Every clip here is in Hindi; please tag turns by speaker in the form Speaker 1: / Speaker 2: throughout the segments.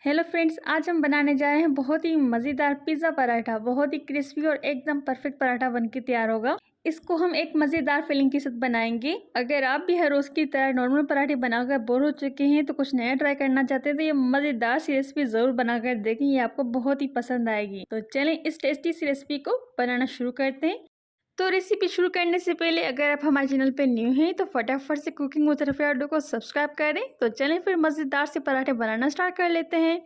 Speaker 1: हेलो फ्रेंड्स, आज हम बनाने जा रहे हैं बहुत ही मज़ेदार पिज़्ज़ा पराठा। बहुत ही क्रिस्पी और एकदम परफेक्ट पराठा बनके तैयार होगा। इसको हम एक मज़ेदार फिलिंग के साथ बनाएंगे। अगर आप भी हर रोज़ की तरह नॉर्मल पराठे बनाकर बोर हो चुके हैं तो कुछ नया ट्राई करना चाहते हैं तो ये मज़ेदार सी रेसिपी ज़रूर बनाकर देखें, ये आपको बहुत ही पसंद आएगी। तो चलें इस टेस्टी सी रेसिपी को बनाना शुरू करते हैं। तो रेसिपी शुरू करने से पहले अगर आप हमारे चैनल पे न्यू हैं तो फटाफट से कुकिंग विद रफिया को सब्सक्राइब कर दें। तो चलें फिर मज़ेदार से पराठे बनाना स्टार्ट कर लेते हैं।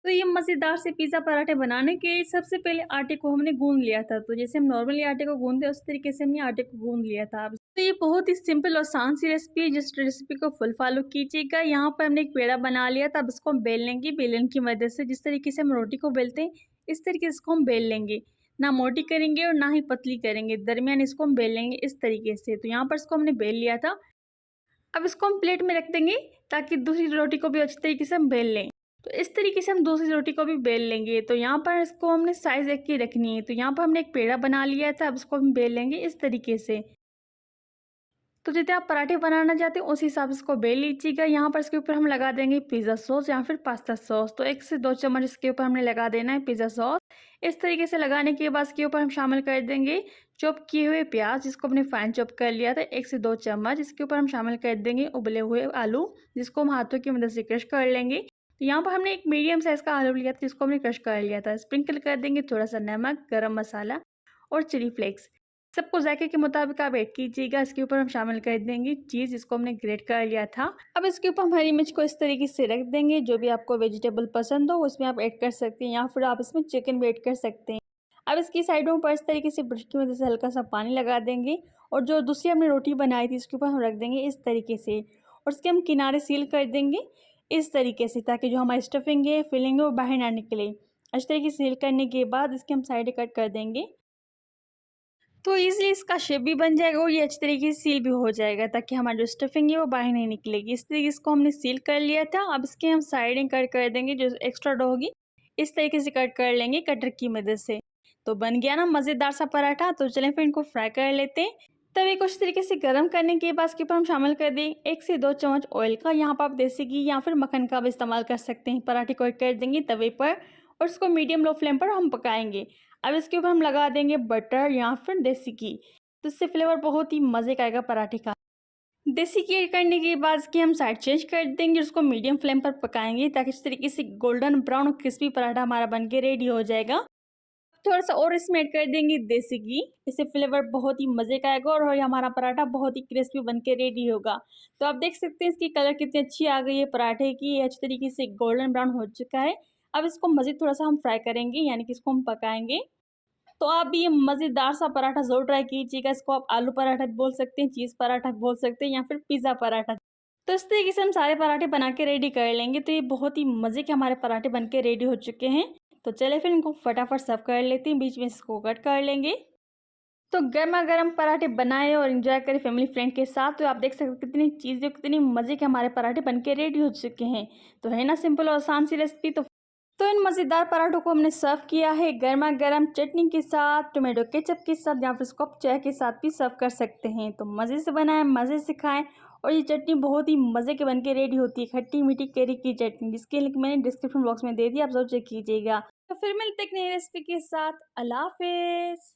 Speaker 1: तो ये मज़ेदार से पिज़्ज़ा पराठे बनाने के लिए सबसे पहले आटे को हमने गूंद लिया था। तो जैसे हम नॉर्मली आटे को गूंदते हैं उस तरीके से हमने आटे को गूंद लिया था। तो ये बहुत ही सिंपल और आसान सी रेसिपी है, जिस रेसिपी को फुल फॉलो कीजिएगा। यहाँ पर हमने एक पेड़ा बना लिया था। अब इसको हम बेल लेंगे बेलन की मदद से। जिस तरीके से हम रोटी को बेलते हैं इस तरीके से इसको हम बेल लेंगे। ना मोटी करेंगे और ना ही पतली करेंगे, दरमियान इसको हम बेल लेंगे इस तरीके से। तो यहाँ पर इसको हमने बेल लिया था। अब इसको हम प्लेट में रख देंगे ताकि दूसरी रोटी को भी अच्छी तरीके से हम बेल लें। तो इस तरीके से हम दूसरी रोटी को भी बेल लेंगे। तो यहाँ पर इसको हमने साइज़ एक की रखनी है। तो यहाँ पर हमने एक पेड़ा बना लिया था। अब इसको हम बेल लेंगे इस तरीके से। तो जितने आप पराठे बनाना चाहते हैं उस हिसाब से इसको बेल लीजिएगा। यहाँ पर इसके ऊपर हम लगा देंगे पिज़्ज़ा सॉस या फिर पास्ता सॉस। तो 1 से 2 चम्मच इसके ऊपर हमने लगा देना है पिज़्ज़ा सॉस। इस तरीके से लगाने के बाद इसके ऊपर हम शामिल कर देंगे चॉप किए हुए प्याज, जिसको हमने फाइन चॉप कर लिया था 1 से 2 चम्मच। इसके ऊपर हम शामिल कर देंगे उबले हुए आलू, जिसको हम हाथों की मदद से क्रश कर लेंगे। तो यहाँ पर हमने एक मीडियम साइज़ का आलू लिया था जिसको हमने क्रश कर लिया था। स्प्रिंकल कर देंगे थोड़ा सा नमक, गरम मसाला और चिली फ्लेक्स। सबको जायके के मुताबिक आप ऐड कीजिएगा। इसके ऊपर हम शामिल कर देंगे चीज़, जिसको हमने ग्रेट कर लिया था। अब इसके ऊपर हम हरी मिर्च को इस तरीके से रख देंगे। जो भी आपको वेजिटेबल पसंद हो उसमें आप ऐड कर सकते हैं या फिर आप इसमें चिकन भी ऐड कर सकते हैं। अब इसकी साइडों पर इस तरीके से ब्रश की मदद से हल्का सा पानी लगा देंगे और जो दूसरी हमने रोटी बनाई थी इसके ऊपर हम रख देंगे इस तरीके से और इसके हम किनारे सील कर देंगे इस तरीके से, ताकि जो हमारी स्टफिंग है, फिलिंग है, वो बाहर ना निकले। इस तरीके से सील करने के बाद इसके हम साइड कट कर देंगे तो ईज़िली इसका शेप भी बन जाएगा और ये अच्छी तरीके से सील भी हो जाएगा, ताकि हमारी जो स्टफिंग है वो बाहर नहीं निकलेगी। इस तरीके इसको हमने सील कर लिया था। अब इसके हम साइडें कट कर देंगे, जो एक्स्ट्रा डो होगी इस तरीके से कट कर लेंगे कटर की मदद से। तो बन गया ना मज़ेदार सा पराठा। तो चलें फिर इनको फ्राई कर लेते हैं। तवे को इस तरीके से गर्म करने के बाद इसके ऊपर हम शामिल कर दें 1 से 2 चम्मच ऑयल का। यहाँ पर आप देसी घी या फिर मक्खन का भी इस्तेमाल कर सकते हैं। पराठे को ऐड कर देंगे तवे पर और इसको मीडियम लो फ्लेम पर हम पकाएंगे। अब इसके ऊपर हम लगा देंगे बटर या फिर देसी घी। तो इससे फ्लेवर बहुत ही मज़े का आएगा पराठे का। देसी घी ऐड करने के बाद इसकी हम साइड चेंज कर देंगे, उसको मीडियम फ्लेम पर पकाएंगे ताकि इस तरीके से गोल्डन ब्राउन और क्रिस्पी पराठा हमारा बनके रेडी हो जाएगा। थोड़ा सा और इसमें ऐड कर देंगे देसी घी। इससे फ्लेवर बहुत ही मज़े का आएगा और हमारा पराठा बहुत ही क्रिस्पी बनके रेडी होगा। तो आप देख सकते हैं इसकी कलर कितनी अच्छी आ गई है पराठे की। ये अच्छी तरीके से गोल्डन ब्राउन हो चुका है। अब इसको मज़ीद थोड़ा सा हम फ्राई करेंगे, यानी कि इसको हम पकाएंगे। तो आप भी ये मज़ेदार सा पराठा ज़रूर ट्राई कीजिएगा। इसको आप आलू पराठा भी बोल सकते हैं, चीज़ पराठा भी बोल सकते हैं या फिर पिज़्ज़ा पराठा। तो इस तरीके से हम सारे पराठे बना के रेडी कर लेंगे। तो ये बहुत ही मज़े के हमारे पराठे बन के रेडी हो चुके हैं। तो चलिए फिर इनको फटाफट सर्व कर लेते हैं, बीच में इसको कट कर लेंगे। तो गर्मा-गर्म पराठे बनाएँ और एंजॉय करें फैमिली फ्रेंड के साथ। तो आप देख सकते हैं कितनी चीज़ें, कितनी मज़े के हमारे पराठे बन के रेडी हो चुके हैं। तो है ना सिंपल और आसान सी रेसिपी। तो इन मज़ेदार पराठों को हमने सर्व किया है गर्मा-गर्म चटनी के साथ, टोमेटो केचप के साथ या फिर इसको आप चाय के साथ भी सर्व कर सकते हैं। तो मज़े से बनाएं, मज़े से खाएं। और ये चटनी बहुत ही मज़े के बनके रेडी होती है, खट्टी मीठी केरी की चटनी, जिसकी लिंक मैंने डिस्क्रिप्शन बॉक्स में दे दी, आप ज़रूर चेक कीजिएगा। तो फिर मिलते हैं एक नई रेसिपी के साथ। अल्लाह हाफ़िज़।